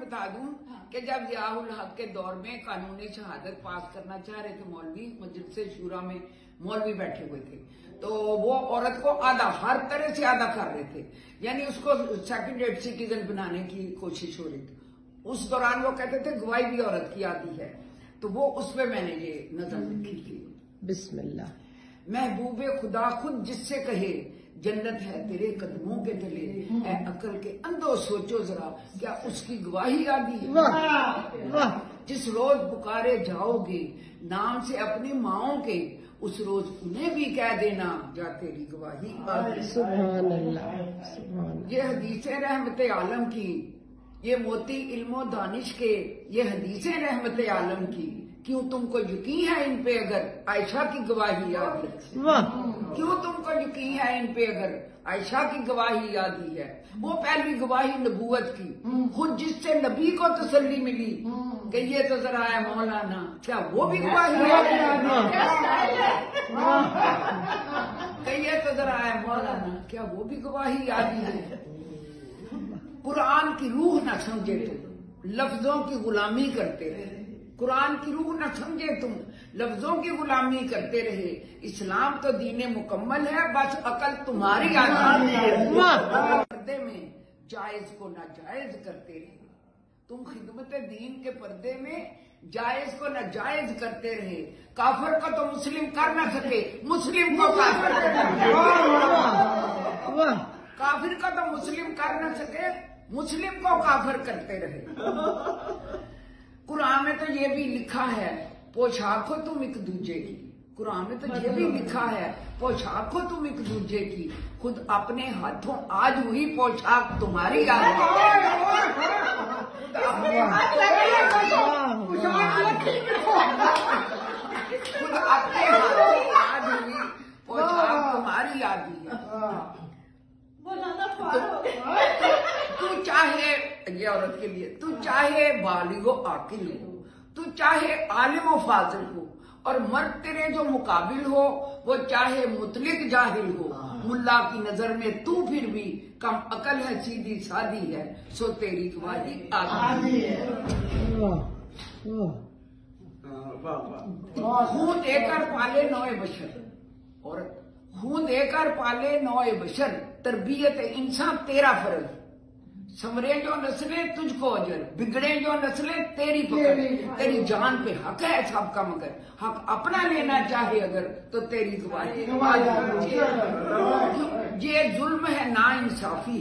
बता दूं कि जब ज़ियाउल हक के दौर में कानूनी शहादत पास करना चाह रहे थे मौलवी, मजलिस शूरा में मौलवी बैठे हुए थे, तो वो औरत को आधा, हर तरह से आधा कर रहे थे, यानी उसको सेकंड रेट सिटीजन बनाने की कोशिश हो रही थी। उस दौरान वो कहते थे गवाही भी औरत की आती है, तो वो उस पे मैंने ये नजर रखी थी। बिस्मिल्लाह। महबूबे खुदा खुद जिससे कहे जन्नत है तेरे कदमों के तले, ऐ अकल के अंधो सोचो जरा क्या उसकी गवाही आती है। वाह वाह। जिस रोज पुकारे जाओगे नाम से अपनी माओं के, उस रोज उन्हें भी कह देना जा तेरी गवाही आती है। सुभान अल्लाह, सुभान अल्लाह। ये हदीसें रहमत आलम की, ये मोती इल्मो दानिश के, ये हदीसें रहमत आलम की, क्यों तुमको यकीन है इन पे अगर आयशा की गवाही याद है। वाह। क्यों तुमको यकीन है इन पे अगर आयशा की गवाही यादी है। वो पहली गवाही नबूवत की, खुद जिससे नबी को तसल्ली मिली कि ये तो जरा है मौलाना, क्या वो भी गवाही यादी है। कि ये तो जरा है मौलाना, क्या वो भी गवाही यादी है। कुरान की रूह न समझे तुम, लफ्जों की गुलामी करते रहे। कुरान की रूह न समझे तुम, लफ्जों की गुलामी करते रहे। इस्लाम तो दीने मुकम्मल है, बस अकल तुम्हारी आजादी है। पर्दे में जायज को नाजायज करते रहे। तुम खिदमत दीन के पर्दे में जायज को नाजायज करते रहे। काफिर को तो मुस्लिम कर न सके, मुस्लिम को काफिर काफिर को तो मुस्लिम कर न सके, मुस्लिम को काफिर करते रहे। कुरान में तो ये भी लिखा है पोशाक हो तुम एक दूजे की। कुरान में तो ये भी लिखा है पोशाक हो तुम एक दूजे की, खुद अपने हाथों आज हुई पोशाक तुम्हारी याद है। खुद अपने हाथों आज हुई पोशाक तुम्हारी याद है। तू चाहे, ये औरत के लिए, तू चाहे बालिगो आकिल हो, तू चाहे आलिम व फाजिल हो, और मर्द तेरे जो मुकाबिल हो वो चाहे मुतलिक जाहिल हो, मुल्ला की नजर में तू फिर भी कम अकल है, सीधी सादी है, सो तेरी गवाही आती है। खून देकर पाले नौए बशर, औरत खून देकर पाले नौए बशर, तरबियत इंसान तेरा फर्ज। समरे जो नस्लें तुझको अजर, बिगड़े जो नस्लें तेरी पकड़। तेरी जान पे हक है सबका मगर, हक अपना लेना चाहे अगर तो तेरी गवाही। ये जुल्म है ना इंसाफी।